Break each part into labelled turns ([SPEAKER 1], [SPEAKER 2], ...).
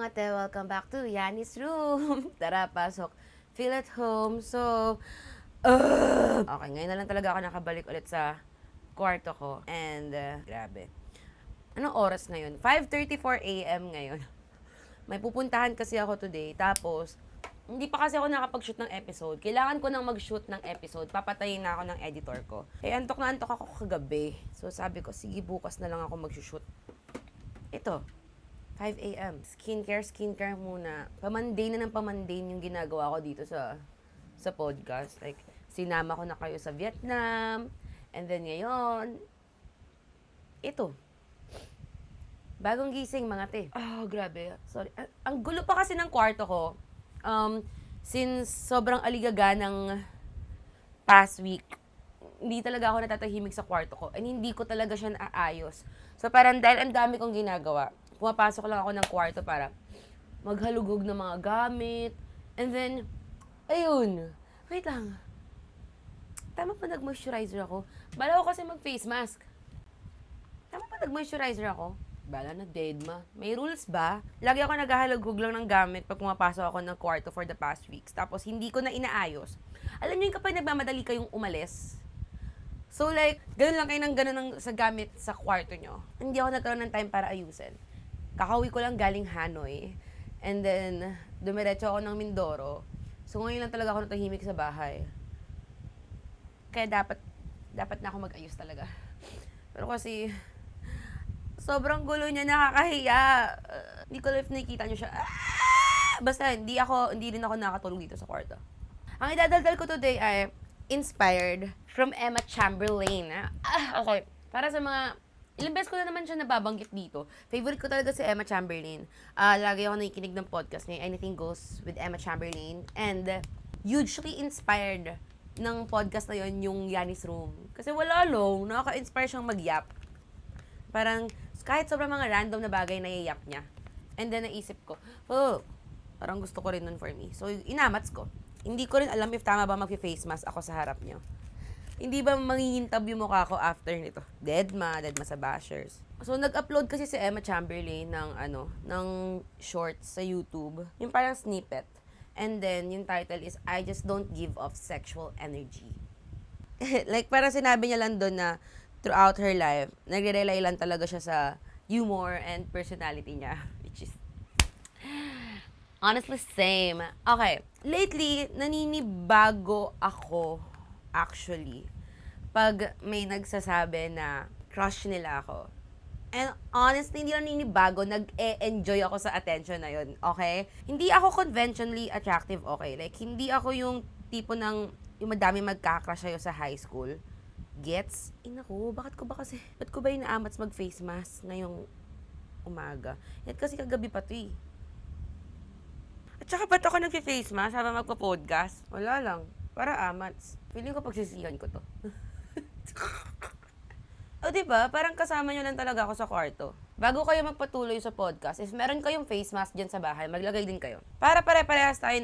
[SPEAKER 1] mga te, welcome back to Yanni's Room. Tara, pasok. Feel at home. So, okay, ngayon na lang talaga ako nakabalik ulit sa kwarto ko. And, grabe. Anong oras ngayon? 5:34 a.m. ngayon. May pupuntahan kasi ako today. Tapos, hindi pa kasi ako nakapag-shoot ng episode. Kailangan ko nang mag-shoot ng episode. Papatayin na ako ng editor ko. Kaya antok na antok ako kagabi. So, sabi ko, sige, bukas na lang ako mag-shoot. Ito. 5 a.m. Skincare muna. Pamundane na ng pamundane yung ginagawa ko dito sa podcast. Like, sinama ko na kayo sa Vietnam. And then ngayon, ito. Bagong gising, mga te. Oh, grabe. Sorry. Ang gulo pa kasi ng kwarto ko. Since sobrang aligaga ng past week, hindi talaga ako natatahimik sa kwarto ko. And hindi ko talaga siya naayos. So, parang dahil ang dami kong ginagawa, pumapasok lang ako ng kwarto para maghalugog ng mga gamit. And then, ayun. Wait lang. Tama pa nag-moisturizer ako? Bala ko kasi mag-face mask. Tama pa nag-moisturizer ako? Bala na, deadma. May rules ba? Lagi ako naghahalugog lang ng gamit pag pumapasok ako ng kwarto for the past weeks. Tapos, hindi ko na inaayos. Alam niyo yung kapag nagmamadali kayong umalis, so like, ganun lang kayo ng ganun sa gamit sa kwarto nyo. Hindi ako nagkaroon ng time para ayusin. Kakauwi ko lang galing Hanoi. And then, dumiretso ako ng Mindoro. So, ngayon lang talaga ako natahimik sa bahay. Kaya dapat na ako mag-ayos talaga. Pero kasi, sobrang gulo niya, nakakahiya. Hindi ko if nakikita niyo siya. Basta, hindi rin ako nakatulog dito sa kwarto. Ang idadaldal ko today ay inspired from Emma Chamberlain. Okay. Para sa mga ilang beses ko na naman siya nababanggit dito. Favorite ko talaga si Emma Chamberlain. Lagi ako nakikinig ng podcast niya, Anything Goes with Emma Chamberlain. And hugely inspired ng podcast na yon yung Yanni's Room. Kasi wala long, nakaka-inspire siyang mag-yap. Parang kahit sobrang mga random na bagay na yayap niya. And then naisip ko, parang gusto ko rin nun for me. So inamats ko. Hindi ko rin alam if tama ba mag-face mask ako sa harap niyo. Hindi ba mangingintab yung mukha ko after nito? Deadma sa bashers. So, nag-upload kasi si Emma Chamberlain ng shorts sa YouTube. Yung parang snippet. And then, yung title is, I Just Don't Give Off Sexual Energy. Like, parang sinabi niya lang doon na throughout her life, nagre-rely lang talaga siya sa humor and personality niya. Which is, honestly, same. Okay. Lately, naninibago ako actually, pag may nagsasabi na crush nila ako. And honestly, hindi lang ninibago, nag-e-enjoy ako sa attention na yun, okay? Hindi ako conventionally attractive, okay? Like, hindi ako yung tipo ng, yung madami magkakrush sa'yo sa high school. Gets? Naku, ba't ko ba inaamats mag-face mask ngayong umaga? Yan kasi kagabi pa to eh. At saka ba't ako nag-face mask habang magpo-podcast? Wala lang. Para amats. Feeling ko pagsisihan ko to. O diba, parang kasama nyo lang talaga ako sa kwarto. Bago kayo magpatuloy sa podcast, if meron kayong face mask dyan sa bahay, maglagay din kayo. Para pare-parehas tayo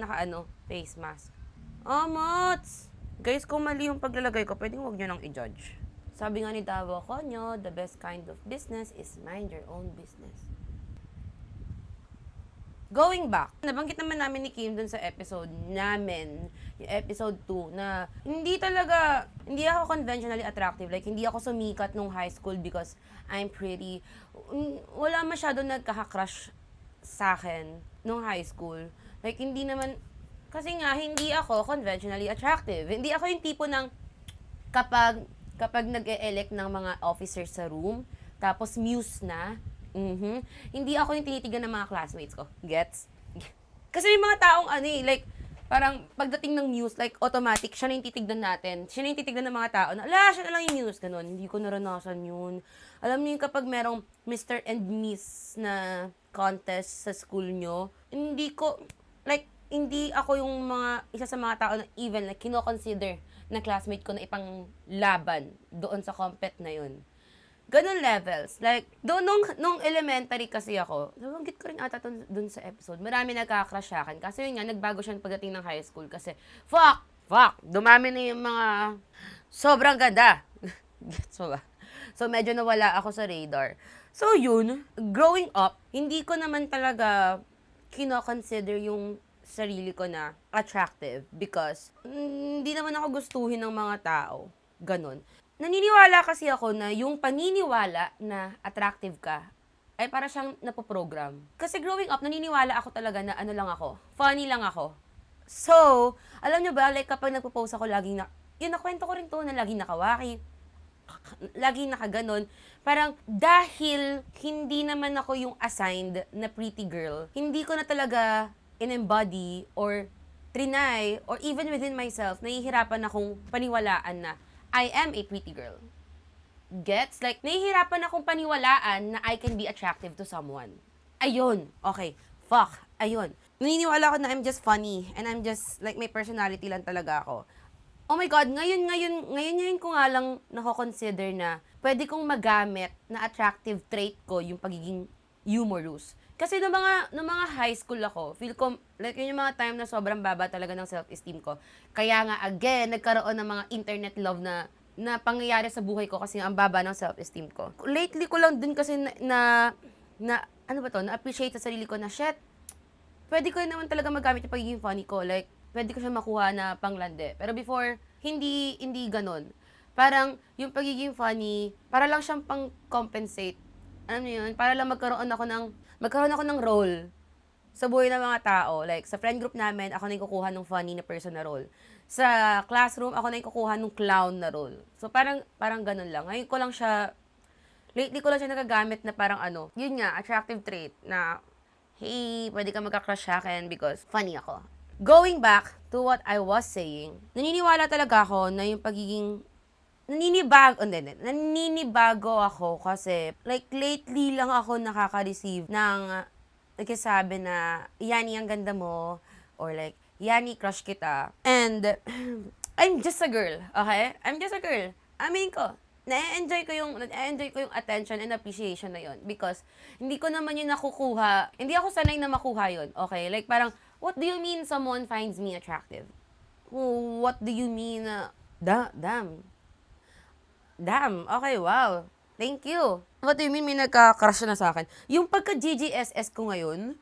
[SPEAKER 1] face mask. Amats! Guys, kung mali yung paglalagay ko, pwedeng huwag nyo nang i-judge. Sabi nga ni Tavo Conyo, the best kind of business is mind your own business. Going back, nabanggit naman namin ni Kim dun sa episode namin, yung episode 2, na hindi ako conventionally attractive. Like, hindi ako sumikat nung high school because I'm pretty. Wala masyado nagkaka-crush sa akin nung high school. Like, hindi naman, kasi nga, hindi ako conventionally attractive. Hindi ako yung tipo ng, kapag nag-e-elect ng mga officers sa room, tapos muse na, hindi ako yung tinitigan ng mga classmates ko. Gets? Kasi may mga taong like, parang pagdating ng news, like, automatic, siya na yung titignan natin. Siya na yung titignan ng mga tao na, siya na lang yung news. Ganon. Hindi ko naranasan yun. Alam niyo yung kapag merong Mr. and Miss na contest sa school nyo, hindi ako yung isa sa mga tao na even, like, kino-consider na classmate ko na ipang laban doon sa compet na yun. Ganun levels. Like, doon nung elementary kasi ako, nabanggit ko rin ata dun sa episode, marami nagka-crush sa akin. Kasi yun nga, nagbago siya pagdating ng high school. Kasi, dumami na yung mga sobrang ganda. Gets mo ba? So, medyo nawala ako sa radar. So, yun, growing up, hindi ko naman talaga kino-consider yung sarili ko na attractive because hindi naman ako gustuhin ng mga tao. Ganon. Naniniwala kasi ako na yung paniniwala na attractive ka ay para siyang napoprogram. Kasi growing up, naniniwala ako talaga na ano lang ako, funny lang ako. So, alam nyo ba, like kapag nagpo-post ako, laging yun, nakwento ko rin to na laging nakawaki, laging nakaganon. Parang dahil hindi naman ako yung assigned na pretty girl, hindi ko na talaga in-embody or trinay or even within myself, nahihirapan akong paniwalaan na I am a pretty girl. Gets? Like, nahihirapan akong paniwalaan na I can be attractive to someone. Ayun. Okay. Fuck. Ayun. Naniniwala ako na I'm just funny and I'm just, like, may personality lang talaga ako. Oh my God, ngayon ko nga lang nako-consider na pwede kong magamit na attractive trait ko yung pagiging humorous. Kasi nung mga high school ako, feel ko, like yun yung mga time na sobrang baba talaga ng self-esteem ko. Kaya nga, again, nagkaroon ng mga internet love na pangyayari sa buhay ko kasi ang baba ng self-esteem ko. Lately ko lang din kasi ano ba to, na-appreciate sa sarili ko na, shit, pwede ko naman talaga magamit yung pagiging funny ko. Like, pwede ko siya makuha na panglande. Pero before, hindi ganon. Parang, yung pagiging funny, para lang siyang pang-compensate. Alam niyo yun? Para lang magkaroon ako ng role sa buhay ng mga tao. Like, sa friend group namin, ako na yung kukuha ng funny na person na role. Sa classroom, ako na yung kukuha ng clown na role. So, parang ganun lang. Lately ko lang siya nagagamit na parang yun nga, attractive trait na, hey, pwede ka magka-crush sa akin because funny ako. Going back to what I was saying, naniniwala talaga ako na yung pagiging naninibago ako kasi like lately lang ako nakaka-receive ng nagsasabi na Yani ang ganda mo or like Yani crush kita and I'm just a girl, okay? I'm just a girl. Amin ko. Na-enjoy ko yung attention and appreciation na yon because hindi ko naman yun nakukuha. Hindi ako sanay na makuha yun. Okay? Like parang what do you mean someone finds me attractive? What do you mean Damn, okay, wow. Thank you. What do you mean may nagka-crush na sa akin? Yung pagka-GGSS ko ngayon,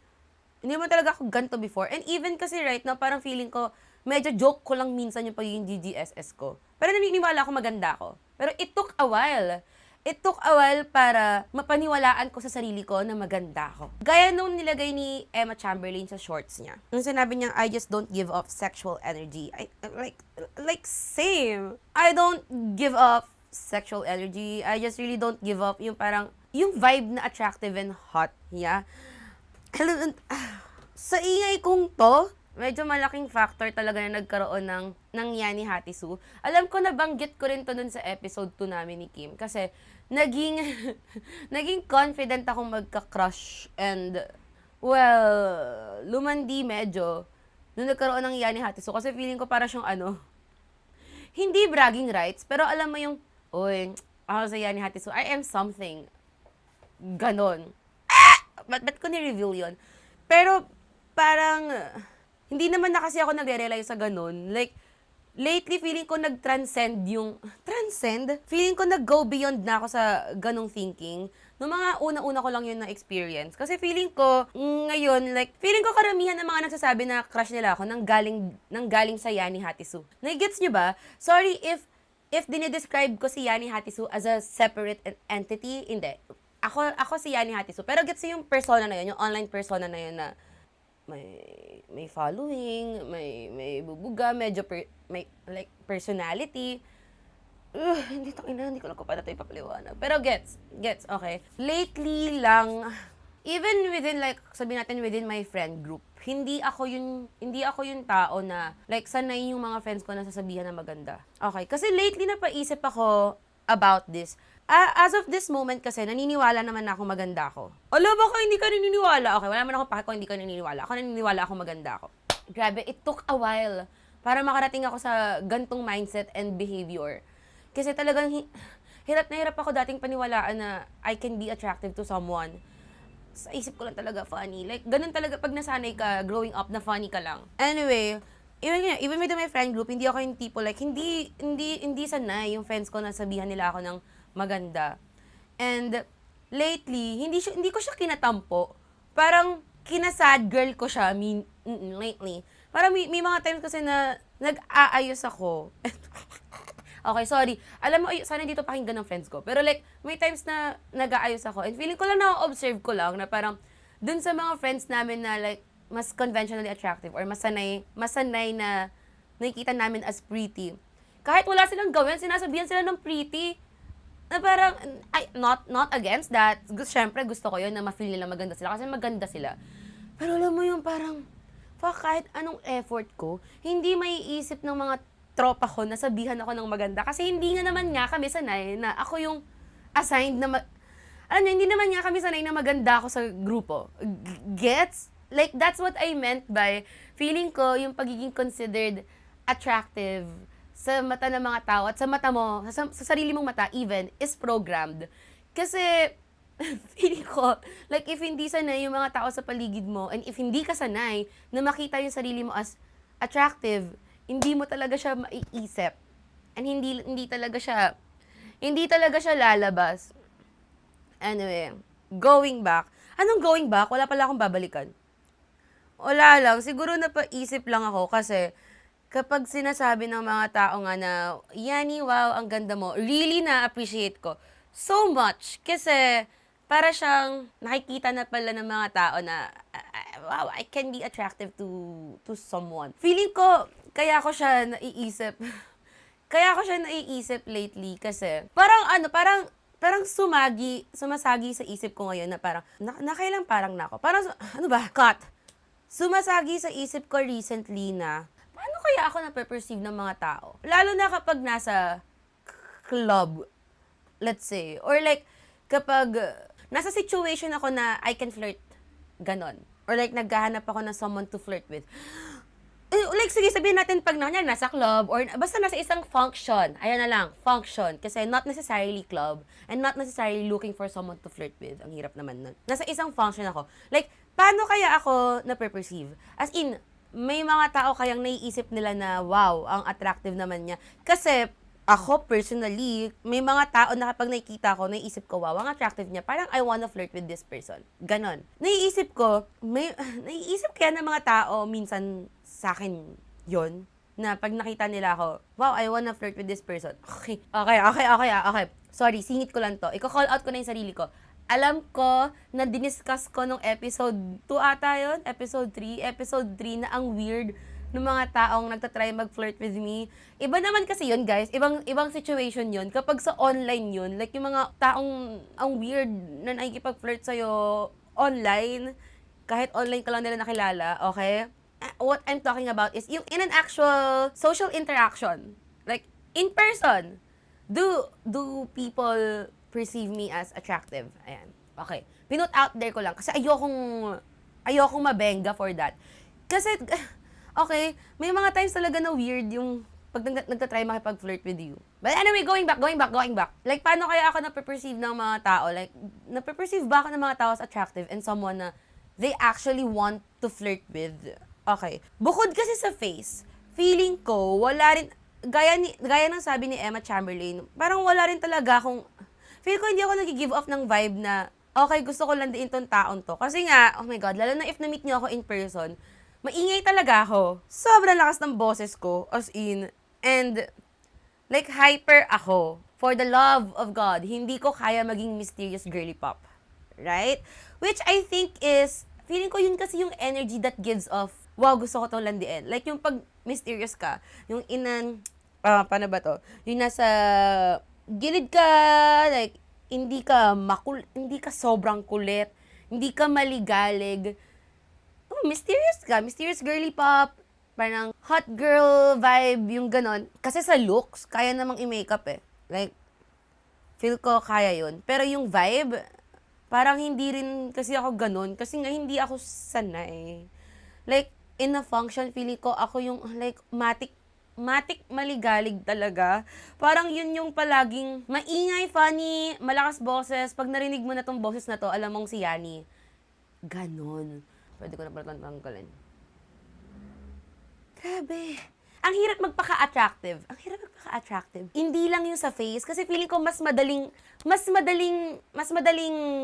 [SPEAKER 1] hindi naman talaga ako ganito before. And even kasi right now, parang feeling ko, medyo joke ko lang minsan yung pagiging GGSS ko. Pero naniniwala ako maganda ako. Pero it took a while. It took a while para mapaniwalaan ko sa sarili ko na maganda ako. Gaya nung nilagay ni Emma Chamberlain sa shorts niya. Nung sinabi niya, I just don't give off sexual energy. Like same. I don't give off sexual energy. I just really don't give up yung parang, yung vibe na attractive and hot. Yeah. Sa ingay kong to, medyo malaking factor talaga na nagkaroon ng Yani Hatisu. Alam ko nabanggit ko rin to dun sa episode 2 namin ni Kim. Kasi, naging confident akong magka-crush and, well, lumandi medyo nung nagkaroon ng Yani Hatisu. Kasi feeling ko para siyang hindi bragging rights, pero alam mo yung, uy, ako sa Yani Hatisu, I am something. Ganon. Ba't ko ni-reveal yun? Pero, parang, hindi naman na kasi ako nagre-realize sa ganon. Like, lately, feeling ko nag-transcend yung, Feeling ko nag-go beyond na ako sa ganong thinking. Noong mga una-una ko lang yun na-experience. Kasi feeling ko, ngayon, like, feeling ko karamihan ng mga nagsasabi na crush nila ako nang galing sa Yani Hatisu. Nagigets nyo ba? Sorry if dinidescribe ko si Yani Hatisu as a separate entity, hindi. Ako si Yani Hatisu. Pero gets yung persona na yun, yung online persona na yun na may following, may bubuga, medyo may like personality. Hindi ko lang pa na ito ipapaliwanag. Pero gets, okay. Lately lang, even within like, sabihin natin within my friend group, hindi ako yung tao na, like, sanay yung mga friends ko na sasabihan na maganda. Okay, kasi lately napaisip ako about this. As of this moment kasi, naniniwala naman na ako maganda ako. Alam ba ko, hindi ka naniniwala? Okay, wala naman ako pake kung hindi ka naniniwala. Ako naniniwala ako maganda ako. Grabe, it took a while para makarating ako sa gantong mindset and behavior. Kasi talagang hirap na hirap ako dating paniwalaan na I can be attractive to someone. Sa isip ko lang talaga funny. Like, ganun talaga pag nasanay ka, growing up, na funny ka lang. Anyway, even with my friend group, hindi ako yung tipo, like, hindi sanay yung friends ko na sabihan nila ako ng maganda. And, lately, hindi ko siya kinatampo. Parang, kinasad girl ko siya, lately. Parang may mga times kasi na nag-aayos ako. Okay, sorry. Alam mo, sana dito pakinggan ng friends ko. Pero like, may times na nag-aayos ako. And feeling ko lang na-observe ko lang na parang dun sa mga friends namin na like, mas conventionally attractive or masanay na nakikita namin as pretty. Kahit wala silang gawin, sinasabihan sila ng pretty. Na parang, not against that. Siyempre, gusto ko yun na ma-feel nila maganda sila kasi maganda sila. Pero alam mo yung parang, kahit anong effort ko, hindi may isip ng mga tropa ko na sabihan ako ng maganda. Kasi hindi nga naman nga kami sanay na ako yung assigned na alam niyo, hindi naman nga kami sanay na maganda ako sa grupo. Gets? Like, that's what I meant by feeling ko yung pagiging considered attractive sa mata ng mga tao at sa mata mo, sa sarili mong mata even, is programmed. Kasi, feeling ko, like, if hindi sanay yung mga tao sa paligid mo, and if hindi ka sanay na makita yung sarili mo as attractive, hindi mo talaga siya maiisip. And hindi talaga siya lalabas. Anyway, going back. Anong going back? Wala pala akong babalikan. Wala lang. Siguro napaisip lang ako kasi kapag sinasabi ng mga tao nga na, Yani, wow, ang ganda mo, really na-appreciate ko so much. Kasi para siyang nakikita na pala ng mga tao na, wow, I can be attractive to someone. Feeling ko, kaya ko siya naiisip lately kasi parang sumasagi sa isip ko ngayon na parang, nakailang parang na ako. Parang, sumasagi sa isip ko recently na, paano kaya ako nape-perceive ng mga tao? Lalo na kapag nasa club, let's say. Or like, kapag nasa situation ako na I can flirt, ganon. Or like, naghahanap ako ng someone to flirt with. Like, sige, sabihin natin pag nasa club or basta nasa isang function. Ayan na lang, function. Kasi not necessarily club and not necessarily looking for someone to flirt with. Ang hirap naman nun. Nasa isang function ako. Like, paano kaya ako nape-perceive? As in, may mga tao kayang naiisip nila na, wow, ang attractive naman niya. Kasi, ako personally, may mga tao na kapag nakikita ko, naiisip ko, wow, ang attractive niya. Parang I wanna flirt with this person. Ganon. Naiisip kaya ng mga tao minsan sa akin yon na pag nakita nila ako, wow, I wanna flirt with this person. Okay. Sorry, singit ko lang to. Iko-call out ko na yung sarili ko. Alam ko na diniscuss ko nung episode 2 ata yun, episode 3 na ang weird ng mga taong nagtatry mag-flirt with me. Iba naman kasi yun, guys. Ibang situation yun. Kapag sa online yun, like yung mga taong ang weird na nakikipag-flirt sa'yo online, kahit online ka lang nila nakilala, okay? What I'm talking about is yung in an actual social interaction. Like, in person. Do people perceive me as attractive? Ayan. Okay. Pinut out there ko lang. Kasi ayokong mabenga for that. Kasi, okay, may mga times talaga na weird yung pag nagtatry makipag-flirt with you. But anyway, going back. Like, paano kaya ako nape-perceive ng mga tao? Like, nape-perceive ba ako ng mga tao as attractive and someone na they actually want to flirt with? Okay. Bukod kasi sa face, feeling ko, wala rin, gaya ng sabi ni Emma Chamberlain, parang wala rin talaga akong, feel ko hindi ako nag-give off ng vibe na, okay, gusto ko landiin tong taon to. Kasi nga, oh my God, lalo na if na-meet niyo ako in person, maingay talaga ako. Sobrang lakas ng boses ko, as in, and, like, hyper ako. For the love of God, hindi ko kaya maging mysterious girly pop. Right? Which I think is, feeling ko yun kasi yung energy that gives off, wow, gusto ko tong landiin. Like, yung pag mysterious ka, yung paano ba to? Yung nasa gilid ka, like, hindi ka sobrang kulit, hindi ka maligalig. Mysterious girly pop, parang hot girl vibe, yung ganon. Kasi sa looks, kaya namang i-makeup eh. Like, feel ko kaya yun. Pero yung vibe, parang hindi rin kasi ako ganon. Kasi nga, hindi ako sanay. Like, in a function, feeling ko ako yung, like, matik maligalig talaga. Parang yun yung palaging maingay, funny, malakas boses. Pag narinig mo na tong boses na to, alam mong si Yani. Ganon. Pwede ko na pala tanggalin. Grabe. Ang hirap magpaka-attractive. Hindi lang yung sa face. Kasi feeling ko mas madaling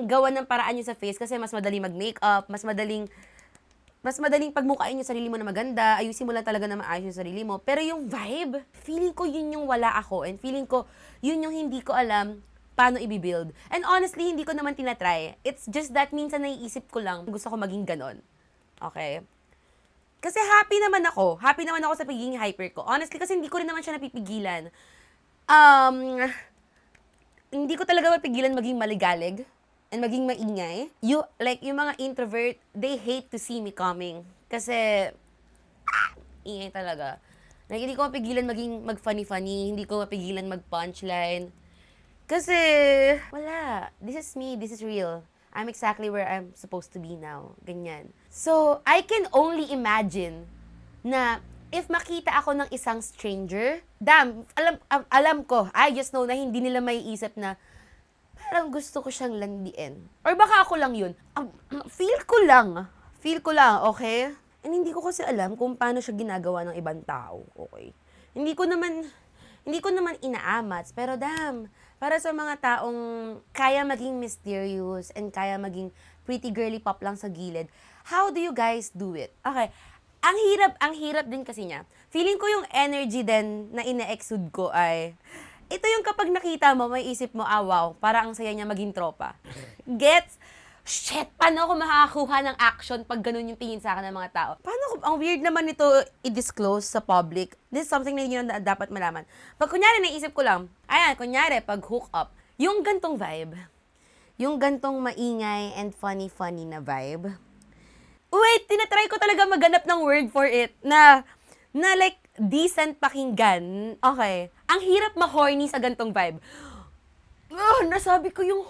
[SPEAKER 1] gawan ng paraan yung sa face. Kasi mas madaling mag-makeup, mas madaling mas madaling pagmukain yung sarili mo na maganda, ayusin mo lang talaga na maayos yung sarili mo. Pero yung vibe, feeling ko yun yung wala ako. And feeling ko, yun yung hindi ko alam paano i-build. And honestly, hindi ko naman tinatry. It's just that minsan naiisip ko lang, gusto ko maging ganon. Okay? Kasi happy naman ako. Happy naman ako sa pagiging hyper ko. Honestly, kasi hindi ko rin naman siya napipigilan. Hindi ko talaga mapigilan maging maligalig and maging maingay. Yung mga introvert, they hate to see me coming. Kasi, ingay talaga. Like, hindi ko mapigilan mag-funny-funny, hindi ko mapigilan mag-punchline. Kasi, wala. This is me, this is real. I'm exactly where I'm supposed to be now. Ganyan. So, I can only imagine na if makita ako ng isang stranger, alam ko, I just know na hindi nila may isip na parang gusto ko siyang landiin. Or baka ako lang yun. Feel ko lang, okay? And hindi ko kasi alam kung paano siya ginagawa ng ibang tao, okay? Hindi ko naman inaamats, pero para sa mga taong kaya maging mysterious and kaya maging pretty girly pop lang sa gilid, how do you guys do it? Okay, ang hirap din kasi niya. Feeling ko yung energy din na ina-exude ko ay, ito yung kapag nakita mo, may isip mo, wow, para ang saya niya maging tropa. Gets? Shit, paano ako makakakuha ng action pag ganun yung tingin sa akin ng mga tao? Ang weird naman nito i-disclose sa public. This is something na yun na dapat malaman. Pag kunyari, naisip ko lang, pag hook up, yung gantong vibe, yung gantong maingay and funny na vibe, wait, tinatry ko talaga maghanap ng word for it na like, decent pakinggan. Okay. Ang hirap ma-horny sa gantong vibe. Nasabi ko yung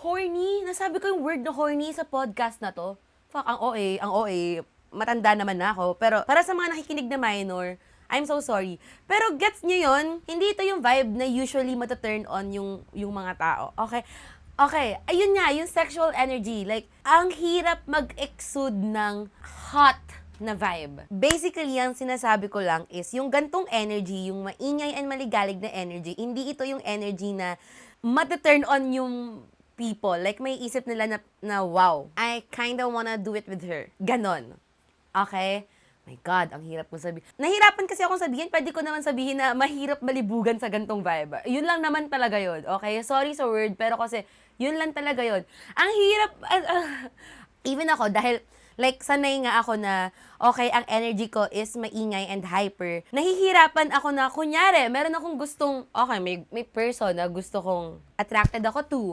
[SPEAKER 1] word na horny sa podcast na to. Fuck, ang OA. Matanda naman na ako. Pero para sa mga nakikinig na minor, I'm so sorry. Pero gets nyo yun? Hindi ito yung vibe na usually mata-turn on yung mga tao. Okay, ayun nga, yung sexual energy. Like, ang hirap mag-exude ng hot na vibe. Basically, ang sinasabi ko lang is, yung gantong energy, yung maingay and maligalig na energy, hindi ito yung energy na mata-turn on yung people. Like, may isip nila na wow, I kinda wanna do it with her. Ganon. Okay? My God, ang hirap kong sabihin. Nahirapan kasi akong sabihin, pwede ko naman sabihin na mahirap malibugan sa gantong vibe. Yun lang naman talaga yun, okay? Sorry sa word, pero kasi yun lang talaga yun. Ang hirap, even ako, dahil like sanay nga ako na, okay, ang energy ko is maingay and hyper. Nahihirapan ako na, kunyari, meron akong gustong, okay, may person na gusto kong attracted ako to.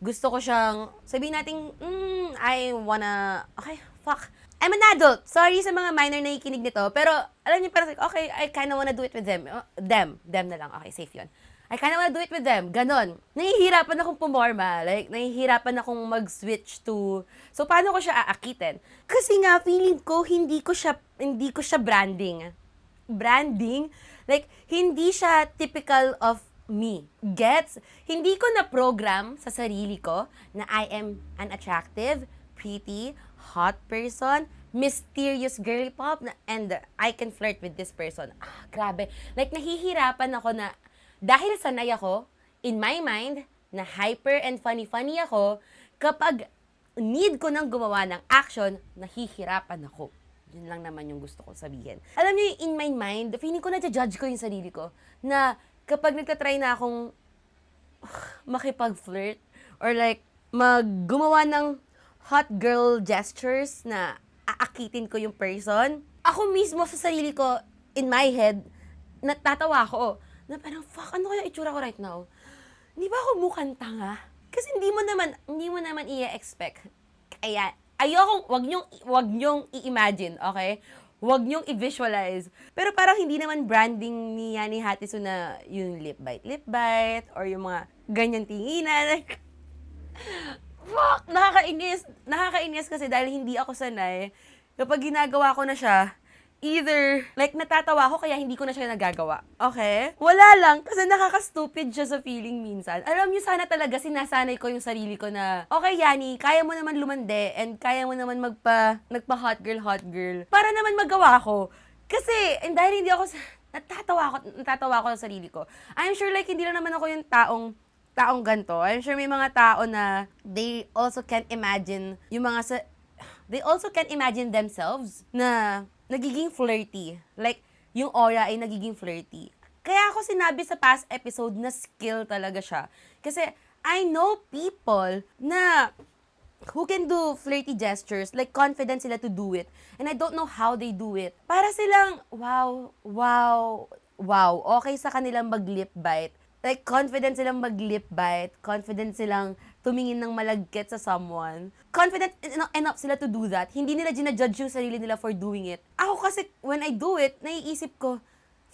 [SPEAKER 1] Gusto ko siyang, sabihin natin, I'm an adult. Sorry sa mga minor na ikinig nito. Pero, alam niyo, parang, okay, I kinda wanna do it with them. Them na lang. Okay, safe yun. I kinda wanna do it with them. Ganon. Nahihirapan akong pumorma. Like, nahihirapan akong mag-switch to... So, paano ko siya aakitin? Kasi nga, feeling ko, hindi ko siya branding. Branding? Like, hindi siya typical of me. Gets? Hindi ko na-program sa sarili ko na I am an attractive, pretty, hot person, mysterious girl pop, and I can flirt with this person. Grabe. Like, nahihirapan ako na, dahil sanay ako, in my mind, na hyper and funny ako, kapag need ko nang gumawa ng action, nahihirapan ako. Yun lang naman yung gusto ko sabihin. Alam niyo, in my mind, feeling ko na-judge ko yung sarili ko, na kapag nagtatry na akong makipag-flirt, or like, gumawa ng hot girl gestures na aakitin ko yung person, ako mismo sa sarili ko, in my head, natatawa ako. Na parang, fuck, ano kaya itsura ko right now? Hindi ba ako mukhang tanga? Kasi hindi mo naman i-expect. Kaya, wag nyong i-imagine, okay? Wag nyong i-visualize. Pero parang hindi naman branding ni Yani Hatisu na yung lip bite, or yung mga ganyan tinginan. Fuck! Nakakainis kasi dahil hindi ako sanay. Kapag ginagawa ko na siya, either, like, natatawa ako kaya hindi ko na siya nagagawa. Okay? Wala lang, kasi nakaka-stupid siya sa feeling minsan. Alam niyo, sana talaga sinasanay ko yung sarili ko na, okay, Yani, kaya mo naman lumande, and kaya mo naman nagpa-hot girl. Para naman magawa ko. Kasi, and dahil hindi ako, natatawa ako sa sarili ko. I'm sure, like, hindi lang naman ako yung taong ganito. I'm sure may mga tao na they also can't imagine yung mga they also can imagine themselves na nagiging flirty. Like, yung aura ay nagiging flirty. Kaya ako sinabi sa past episode na skill talaga siya. Kasi I know people na who can do flirty gestures, like confident sila to do it. And I don't know how they do it. Para silang, wow, okay sa kanilang mag-lip bite. Like, confident silang mag-lip bite, confident silang tumingin ng malagkit sa someone. Confident enough sila to do that. Hindi nila ginajudge yung sarili nila for doing it. Ako kasi, when I do it, naiisip ko,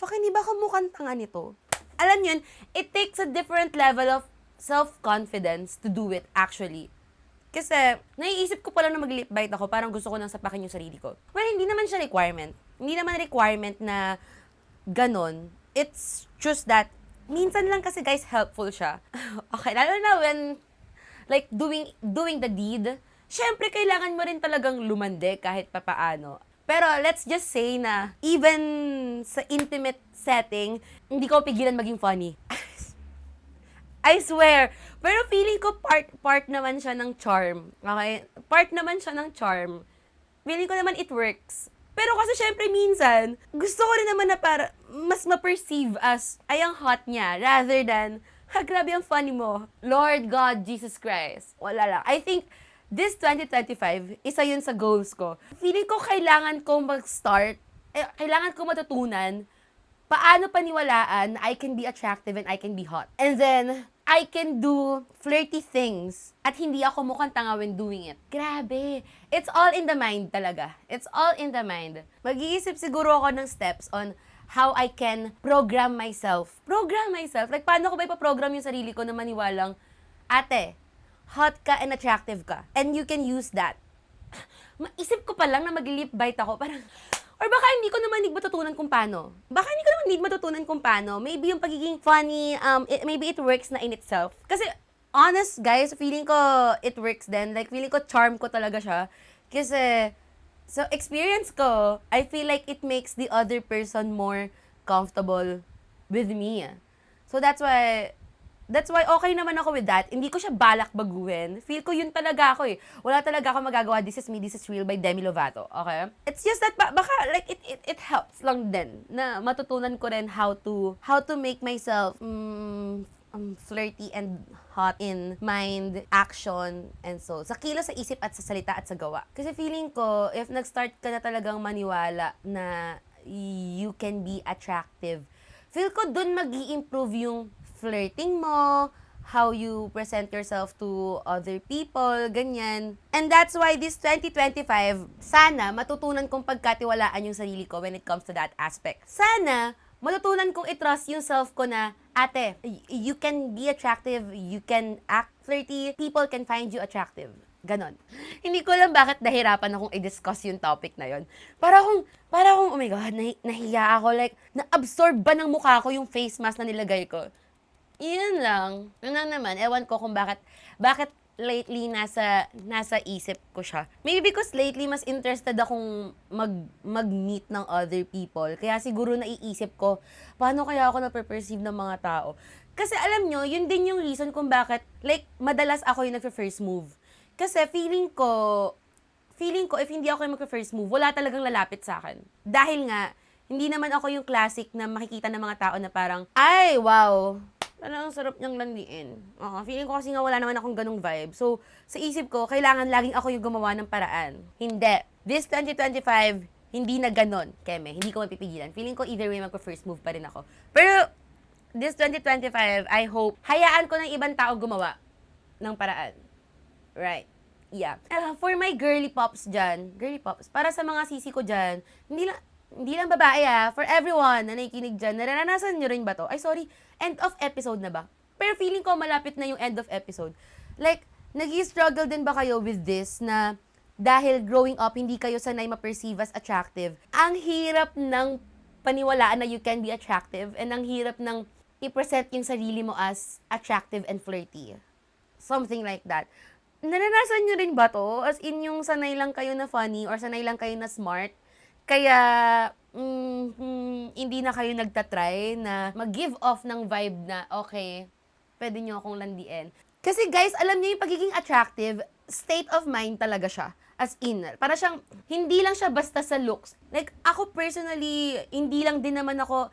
[SPEAKER 1] fuck, hindi ba ako mukhang tanga nito? Alam yun, it takes a different level of self-confidence to do it, actually. Kasi, naiisip ko pa lang na mag-lip bite ako, parang gusto ko nang sapakin yung sarili ko. Well, hindi naman siya requirement. Hindi naman requirement na ganon. It's just that, minsan lang kasi guys, helpful siya. Okay, lalo na when, like, doing the deed, syempre, kailangan mo rin talagang lumande kahit papaano. Pero let's just say na, even sa intimate setting, hindi ko pigilan maging funny. I swear. Pero feeling ko part naman siya ng charm. Okay? Part naman siya ng charm. Feeling ko naman it works. Pero kasi syempre minsan, gusto ko rin naman na para mas ma-perceive as, ay ang hot niya, rather than, ha, grabe ang funny mo. Lord God, Jesus Christ. Wala lang. I think, this 2025, isa yun sa goals ko. Feeling ko kailangan ko mag-start, kailangan ko matutunan, paano paniwalaan na I can be attractive and I can be hot. And then, I can do flirty things at hindi ako mukhang tanga when doing it. Grabe. It's all in the mind talaga. It's all in the mind. Mag-iisip siguro ako ng steps on how I can program myself. Program myself? Like, paano ko ba ipaprogram yung sarili ko na maniwalang, ate, hot ka and attractive ka. And you can use that. Maisip ko pa lang na mag-lip bite ako. Parang, or baka hindi ko naman need matutunan kung paano. Baka hindi ko naman need matutunan kung paano. Maybe yung pagiging funny, maybe it works na in itself. Kasi, honest guys, feeling ko it works din. Like, feeling ko charm ko talaga siya. Kasi, so experience ko, I feel like it makes the other person more comfortable with me. So that's why okay naman ako with that. Hindi ko siya balak baguhin. Feel ko yun talaga ako eh. Wala talaga ako magagawa, This Is Me, This Is Real by Demi Lovato. Okay? It's just that baka like it helps lang din na matutunan ko rin how to make myself flirty and hot in mind, action, and so. Sa kilos, sa isip, at sa salita, at sa gawa. Kasi feeling ko, if nag-start ka na talagang maniwala na you can be attractive, feel ko dun mag-i-improve yung flirting mo, how you present yourself to other people, ganyan. And that's why this 2025, sana matutunan kong pagkatiwalaan yung sarili ko when it comes to that aspect. Sana matutunan kong i-trust yung self ko na, ate, you can be attractive, you can act flirty, people can find you attractive. Ganon. Hindi ko alam bakit nahirapan akong i-discuss yung topic na yon. Para akong, oh my God, nahiya ako. Like, na-absorb ba ng mukha ko yung face mask na nilagay ko? Yun lang. Yun lang naman. Ewan ko kung bakit lately nasa isip ko siya. Maybe because lately mas interested akong mag-meet ng other people. Kaya siguro naiisip ko, paano kaya ako na-perceive ng mga tao? Kasi alam nyo, yun din yung reason kung bakit, like, madalas ako yung nag-first move. Kasi feeling ko, if hindi ako yung mag-first move, wala talagang lalapit sa akin. Dahil nga, hindi naman ako yung classic na makikita ng mga tao na parang, ay, wow, ang sarap niyang landiin. Feeling ko kasi nga wala naman akong ganung vibe. So, sa isip ko, kailangan laging ako yung gumawa ng paraan. Hindi. This 2025, hindi na ganon, Keme. Hindi ko mapipigilan. Feeling ko either way magpa-first move pa rin ako. Pero, this 2025, I hope, hayaan ko ng ibang tao gumawa ng paraan. Right. Yeah. For my girly pops dyan, para sa mga sisi ko dyan, hindi lang babae for everyone na nakikinig dyan, naranasan nyo rin ba to? Ay, sorry, end of episode na ba? Pero feeling ko malapit na yung end of episode. Like, nag-i-struggle din ba kayo with this na dahil growing up, hindi kayo sanay ma-perceive as attractive? Ang hirap ng paniwalaan na you can be attractive and ang hirap ng i-present yung sarili mo as attractive and flirty. Something like that. Naranasan nyo rin ba to? As in yung sanay lang kayo na funny or sanay lang kayo na smart? Kaya, hindi na kayo nagtatry na mag-give off ng vibe na, okay, pwede nyo akong landiin. Kasi guys, alam niyo yung pagiging attractive, state of mind talaga siya. As in, para siyang, hindi lang siya basta sa looks. Like, ako personally, hindi lang din naman ako,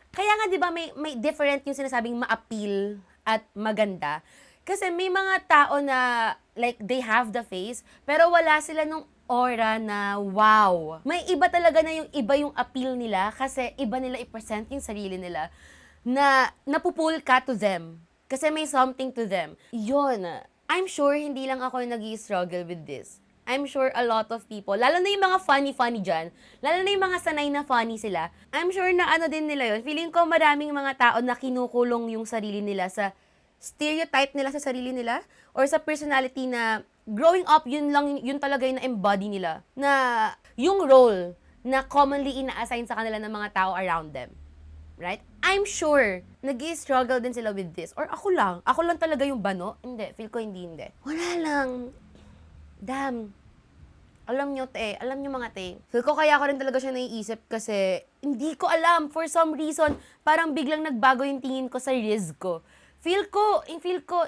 [SPEAKER 1] kaya nga 'di ba may different yung sinasabing ma-appeal at maganda. Kasi may mga tao na, like, they have the face, pero wala sila nung aura na wow. May iba talaga na iba yung appeal nila kasi iba nila i-present yung sarili nila na napupul ka to them. Kasi may something to them. Yun. I'm sure hindi lang ako yung nag-i-struggle with this. I'm sure a lot of people, lalo na yung mga funny dyan, lalo na yung mga sanay na funny sila, I'm sure na ano din nila yun. Feeling ko maraming mga tao na kinukulong yung sarili nila sa stereotype nila sa sarili nila or sa personality na growing up, yun talaga yung na-embody nila. Na yung role na commonly ina-assign sa kanila ng mga tao around them. Right? I'm sure, nag-i-struggle din sila with this. Or ako lang talaga yung bano. Hindi, feel ko hindi. Wala lang. Damn. Alam nyo mga te. Feel ko kaya ko rin talaga siya naiisip kasi hindi ko alam. For some reason, parang biglang nagbago yung tingin ko sa Riz ko. Feel ko,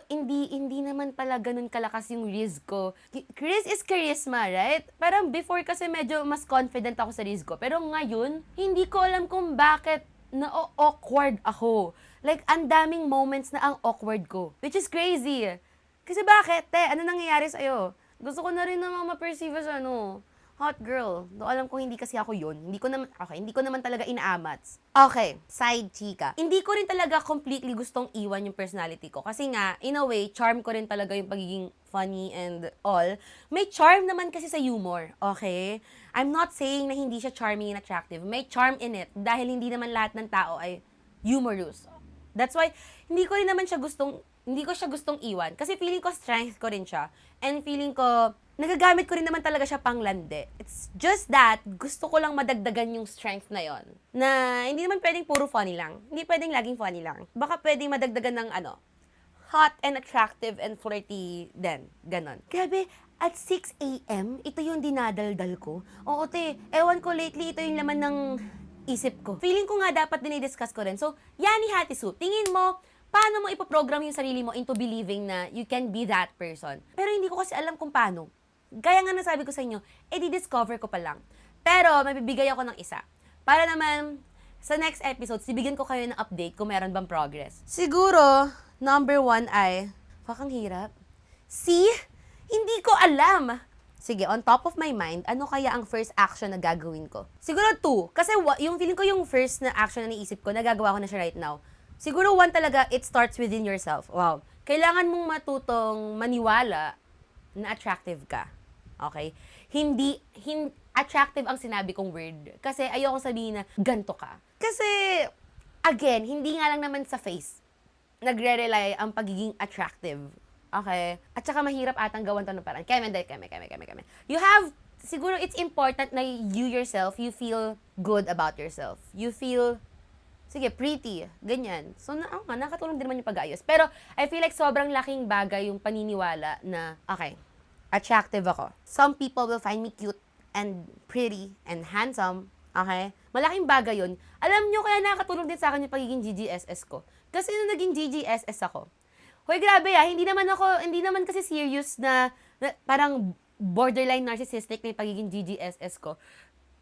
[SPEAKER 1] hindi naman pala ganun kalakas yung Riz ko. Riz is charisma, right? Parang before kasi medyo mas confident ako sa Riz ko. Pero ngayon, hindi ko alam kung bakit na-awkward ako. Like, ang daming moments na ang awkward ko. Which is crazy. Kasi bakit, te? Ano nangyayari sa'yo? Gusto ko na rin naman ma-perceive as hot girl. Do alam ko hindi kasi ako yun. Hindi ko naman talaga inaamats. Okay, side chika. Hindi ko rin talaga completely gustong iwan yung personality ko. Kasi nga, in a way, charm ko rin talaga yung pagiging funny and all. May charm naman kasi sa humor, okay? I'm not saying na hindi siya charming and attractive. May charm in it dahil hindi naman lahat ng tao ay humorous. That's why, hindi ko siya gustong iwan. Kasi feeling ko strength ko rin siya. And feeling ko, nagagamit ko rin naman talaga siya pang lande. It's just that, gusto ko lang madagdagan yung strength na yon. Na hindi naman pwedeng puro funny lang. Hindi pwedeng laging funny lang. Baka pwedeng madagdagan ng hot and attractive and flirty din. Ganon. Grabe, at 6 a.m., ito yung dinadaldal ko. Oo, te, ewan ko lately, ito yung laman ng isip ko. Feeling ko nga dapat dinidiscuss ko rin. So, Yani Hatisu, tingin mo, paano mo ipoprogram yung sarili mo into believing na you can be that person? Pero hindi ko kasi alam kung paano. Gaya nga nasabi ko sa inyo, di-discover ko pa lang. Pero, mabibigay ako ng isa. Para naman, sa next episode, sibigyan ko kayo ng update kung meron bang progress. Siguro, number 1 ay, ang hirap. See? Hindi ko alam. Sige, on top of my mind, ano kaya ang first action na gagawin ko? Siguro 2. Kasi yung feeling ko yung first na action na naisip ko, nagagawa ko na siya right now. Siguro 1 talaga, it starts within yourself. Wow. Kailangan mong matutong maniwala na attractive ka. Okay? Hindi attractive ang sinabi kong word. Kasi ayoko sabihin na ganto ka. Kasi, again, hindi nga lang naman sa face nagre-rely ang pagiging attractive. Okay? At saka mahirap atang gawan to ng parang, keme. You have, siguro it's important na you yourself, you feel good about yourself. You feel, sige, pretty. Ganyan. So, nakatulong din naman yung pag-ayos. Pero, I feel like sobrang laking bagay yung paniniwala na, okay, attractive ako. Some people will find me cute and pretty and handsome. Okay? Malaking bagay yun. Alam nyo, kaya nakakatulong din sa akin yung pagiging GGSS ko. Kasi nung naging GGSS ako, hoy, grabe hindi naman kasi serious na parang borderline narcissistic na yung pagiging GGSS ko.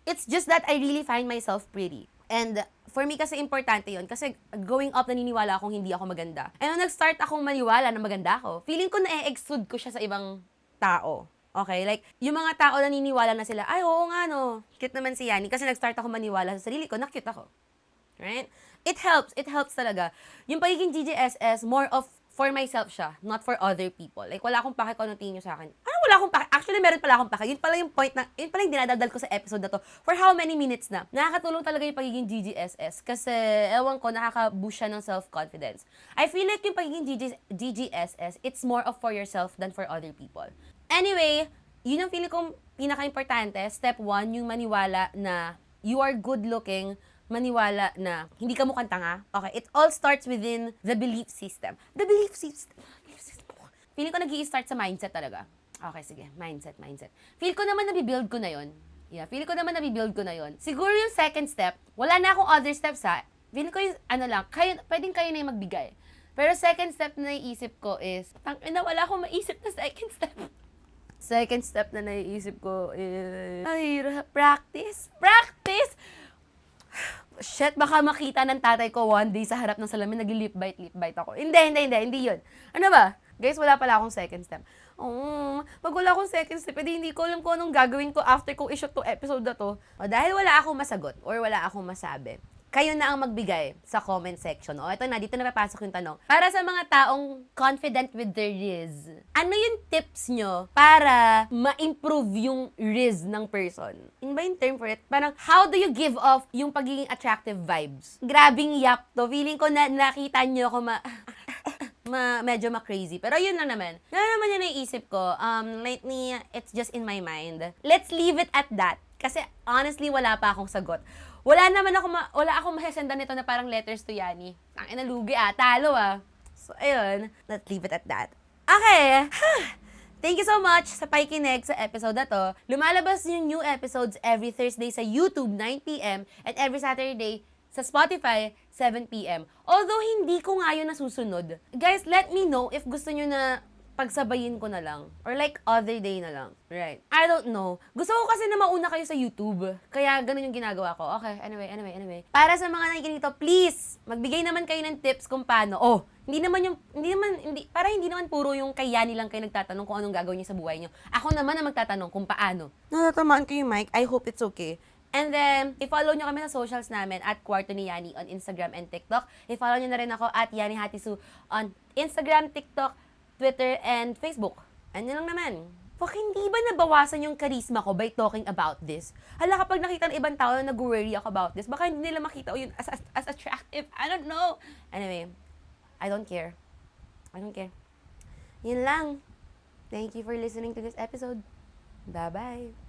[SPEAKER 1] It's just that I really find myself pretty. And for me kasi importante yun. Kasi growing up, naniniwala akong hindi ako maganda. And nung nag-start akong maniwala na maganda ako, feeling ko na-exude ko siya sa ibang tao. Okay? Like, yung mga tao naniniwala na sila, ay, oo nga, no. Cute naman si Yani. Kasi nag-start ako maniwala sa sarili ko, na cute ako. Right? It helps talaga. Yung pagiging GGSS, more of for myself siya, not for other people. Like, wala akong pake kung anong tingin nyo sa akin. Ano wala akong pake? Actually, meron pala akong pake. Yun pala yung point na, yun pala yung dinadaldal ko sa episode na to. For how many minutes na? Nakakatulong talaga yung pagiging GGSS. Kasi, ewan ko, nakaka-boost siya ng self-confidence. I feel like yung pagiging GGSS, it's more of for yourself than for other people. Anyway, yun ang feeling kong pinaka-importante. Step 1, yung maniwala na you are good-looking, maniwala na hindi ka mukhang tanga. Okay, it all starts within the belief system. The belief system. Feeling ko nag-i-start sa mindset talaga. Okay, sige. Mindset. Feel ko naman nabibuild ko na yon. Yeah, feel ko naman nabibuild ko na yon. Siguro yung second step, wala na akong other steps ha. Feel ko yung, pwedeng kayo na yung magbigay. Pero second step na naisip ko is, wala akong maisip na second step. Second step na naiisip ko is, ay, practice. Practice! Shit, baka makita ng tatay ko one day sa harap ng salamin, nag-lip bite ako. Hindi yun. Ano ba? Guys, wala pala akong second step. Pag wala akong second step, edi hindi ko alam kung anong gagawin ko after ko i-shoot to episode na to. O, dahil wala akong masagot or wala akong masabi, kayo na ang magbigay sa comment section. O, ito na, dito na papasok yung tanong. Para sa mga taong confident with their riz, ano yung tips nyo para ma-improve yung riz ng person? Yun ba yung term for it? Parang, how do you give off yung pagiging attractive vibes? Grabing yap to. Feeling ko na nakita nyo ako medyo ma-crazy. Pero yun lang naman. Yan naman yung naisip ko. Lately, it's just in my mind. Let's leave it at that. Kasi honestly, wala pa akong sagot. Wala akong masasendan nito na parang letters to Yani. Ang inalugi talo So, ayun. Let's leave it at that. Okay. Thank you so much sa pakikinig sa episode na to. Lumalabas yung new episodes every Thursday sa YouTube, 9 p.m. and every Saturday sa Spotify, 7 p.m. Although, hindi ko nga yun nasusunod. Guys, let me know if gusto nyo na pagsabayin ko na lang. Or like, other day na lang. Right. I don't know. Gusto ko kasi na mauna kayo sa YouTube. Kaya, ganun yung ginagawa ko. Okay, anyway. Para sa mga nakikinig dito, please, magbigay naman kayo ng tips kung paano. Hindi naman puro yung kay Yani lang kayo nagtatanong kung anong gagawin niyo sa buhay niyo. Ako naman ang magtatanong kung paano. Natatamaan ko yung mic. I hope it's okay. And then, i-follow nyo kami sa socials namin at Kwarto ni Yani on Instagram and TikTok. I-follow nyo na rin ako at Yani Hatisu on Instagram, TikTok, Twitter, and Facebook. Ano lang naman. Hindi ba nabawasan yung charisma ko by talking about this? Hala, kapag nakita ng ibang tao na nag-worry ako about this, baka hindi nila makita yun as attractive. I don't know. Anyway, I don't care. Yun lang. Thank you for listening to this episode. Bye-bye.